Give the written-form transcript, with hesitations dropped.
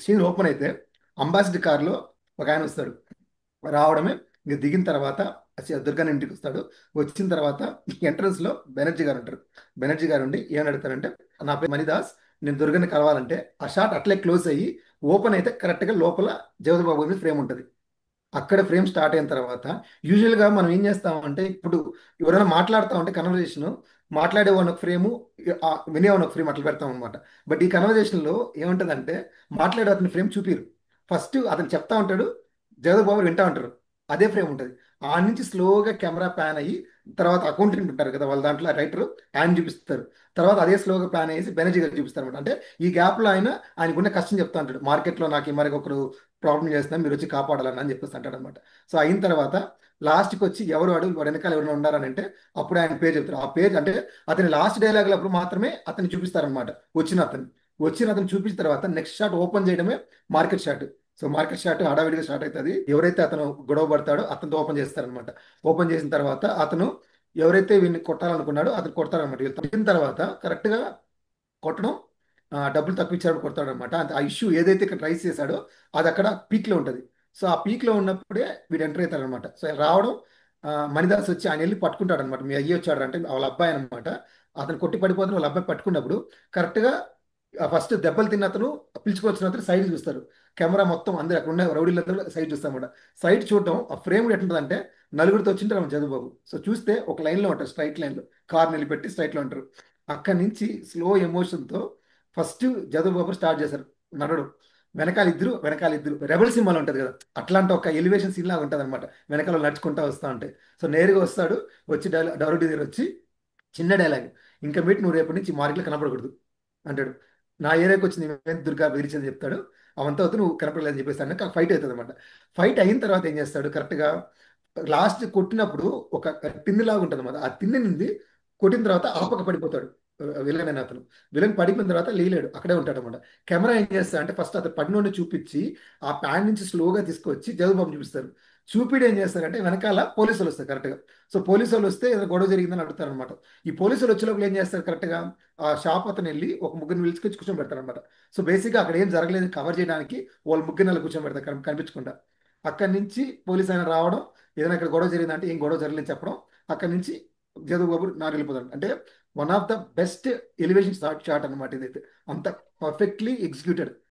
Scene open అయితే ambassador కార్లో ఒక ఆయన వస్తాడు. రావడమే, ఇంక దిగిన తర్వాత దుర్గాని ఇంటికి వస్తాడు. వచ్చిన తర్వాత ఎంట్రన్స్ లో బెనర్జీ గారు ఉంటారు. బెనర్జీ గారు ఉండి ఏమని అడుగుతారంటే, నా పేరు మణిదాస్, నేను దుర్గని కలవాలంటే ఆ షాట్ అట్లే క్లోజ్ అయ్యి ఓపెన్ అయితే కరెక్ట్ గా లోపల జగపతి బాబు మీద ఫ్రేమ్ ఉంటుంది. అక్కడ ఫ్రేమ్ స్టార్ట్ అయిన తర్వాత యూజువల్గా మనం ఏం చేస్తామంటే, ఇప్పుడు ఎవరైనా మాట్లాడుతూ ఉంటే కన్వర్జేషన్, మాట్లాడేవాడిని ఒక ఫ్రేము, వినేవాడిని ఒక ఫ్రేమ్ అట్లా పెడతాం అనమాట. బట్ ఈ కన్వర్జేషన్లో ఏముంటుందంటే, మాట్లాడే అతని ఫ్రేమ్ చూపిరు. ఫస్ట్ అతను చెప్తా ఉంటాడు, జగద్ బాబు వింటా ఉంటారు. అదే ఫ్రేమ్ ఉంటుంది. ఆ నుంచి స్లోగా కెమెరా ప్యాన్ అయ్యి తర్వాత అకౌంటెంట్ ఉంటారు కదా వాళ్ళ దాంట్లో రైటర్, ఆయన చూపిస్తారు. తర్వాత అదే స్లోగా ప్యాన్ అయ్యేసి బెనర్జీ గారు చూపిస్తారు అనమాట. అంటే ఈ గ్యాప్లో ఆయనకున్న కష్టం చెప్తా ఉంటాడు. మార్కెట్లో నాకు ఈ మరి ఒకరు ప్రాబ్లం చేస్తున్నా, మీరు వచ్చి కాపాడాలని అని చెప్పేసి అంటాడు అనమాట. సో అయిన తర్వాత లాస్ట్కి వచ్చి ఎవరు వాడు వెనకాల ఎవరైనా ఉన్నారని అంటే అప్పుడు ఆయన పేరు చెప్తారు. ఆ పేరు అంటే అతని లాస్ట్ డైలాగ్ అప్పుడు మాత్రమే అతన్ని చూపిస్తారనమాట. వచ్చిన అతను చూపించిన తర్వాత నెక్స్ట్ షాట్ ఓపెన్ చేయడమే market shot. So market shot హడావిడిగా స్టార్ట్ అవుతుంది. ఎవరైతే అతను గొడవ పడతాడో అతనితో ఓపెన్ చేస్తారనమాట. ఓపెన్ చేసిన తర్వాత అతను ఎవరైతే వీడిని కొట్టాలనుకున్నాడో అతను కొడతారనమాట. వీళ్ళు తగ్గిన తర్వాత కరెక్ట్గా కొట్టడం, డబ్బులు తక్కువ ఇచ్చాడు కొడతాడు అనమాట. ఆ ఇష్యూ ఏదైతే ఇక్కడ రైస్ చేశాడో అది అక్కడ పీక్ లో ఉంటుంది. సో ఆ పీక్ లో ఉన్నప్పుడే వీడు ఎంటర్ అవుతాడు అనమాట. సో రావడం, మణిదాస్ వచ్చి ఆయన వెళ్ళి పట్టుకుంటాడు అనమాట. మీ అయ్యి వచ్చాడు అంటే వాళ్ళ అబ్బాయి అనమాట. అతను కొట్టి పడిపోతున్న వాళ్ళ అబ్బాయి పట్టుకున్నప్పుడు కరెక్ట్ గా ఫస్ట్ దెబ్బలు తిన్న అతను, పిలుచుకొచ్చిన అతను సైడ్ చూస్తారు. కెమెరా మొత్తం అందరు అక్కడ ఉన్న రౌడీలందరూ సైడ్ చూస్తామన్నమాట. సైడ్ చూడడం ఆ ఫ్రేమ్ ఎట్లుంటుందంటే, నలుగురితో వచ్చింటారు చంద్రబాబు. సో చూస్తే ఒక లైన్ లో ఉంటారు, స్ట్రైట్ లైన్ లో కార్ నిలబెట్టి స్ట్రైట్ లో ఉంటారు. అక్కడి నుంచి స్లో ఎమోషన్తో ఫస్ట్ జగపతి బాబు స్టార్ట్ చేశారు నడవడం. వెనకాల ఇద్దరు రెబల్ సినిమాలో ఉంటుంది కదా, అట్లాంటి ఒక ఎలివేషన్ సీన్ లాగా ఉంటుంది అనమాట. వెనకాల నడుచుకుంటా వస్తా ఉంటే సో నేరుగా వస్తాడు. వచ్చి డైరెక్ట్ దగ్గర వచ్చి చిన్న డైలాగ్, ఇంకా మీట్ నువ్వు రేపటి నుంచి మార్కెట్లో కనపడకూడదు అంటాడు. నా ఏరియాకి వచ్చి నేను దుర్గా బెదిరించని చెప్తాడు. అవంతా అవుతూ నువ్వు కనపడలేదని చెప్పేస్తాను. ఫైట్ అవుతుంది అనమాట. ఫైట్ అయిన తర్వాత ఏం చేస్తాడు, కరెక్ట్గా లాస్ట్ కొట్టినప్పుడు ఒక తిన్ను లాగా ఉంటుంది అనమాట. ఆ తిన్ను నుండి కొట్టిన తర్వాత ఆపక పడిపోతాడు విలన్ అయిన అతను. విలన్ పడిపోయిన తర్వాత లేలేడు, అక్కడే ఉంటాడు అనమాట. కెమెరా ఏం చేస్తా అంటే ఫస్ట్ అతను పడినోడిని చూపించి ఆ ప్యాన్ నుంచి స్లోగా తీసుకొచ్చి జగబాబు చూపిస్తారు. చూపిడు ఏం చేస్తారంటే వెనకాల పోలీసులు వస్తారు కరెక్ట్గా. సో పోలీసు వాళ్ళు వస్తే ఏదో గొడవ జరిగిందని అడుగుతారు అనమాట. ఈ పోలీసులు వచ్చే లోపల ఏం చేస్తారు కరెక్ట్గా, ఆ షాప్ అతను వెళ్ళి ఒక ముగ్గురిని పిలుచుకొచ్చి కూర్చోబెడతారు అనమాట. సో బేసిక్గా అక్కడ ఏం జరగలేదు కవర్ చేయడానికి వాళ్ళు ముగ్గురు నెలలు కూర్చోబెడతారు కనిపించకుండా. అక్కడి నుంచి పోలీస్ ఆయన రావడం, ఏదైనా ఇక్కడ గొడవ జరిగిందంటే ఏం గొడవ జరగలేదు చెప్పడం, అక్కడి నుంచి జగద్ బాబు నాకు వెళ్ళిపోతాడు. అంటే one of the best elevation shot అనమాట ఇదైతే. అంత పర్ఫెక్ట్లీ ఎగ్జిక్యూటెడ్.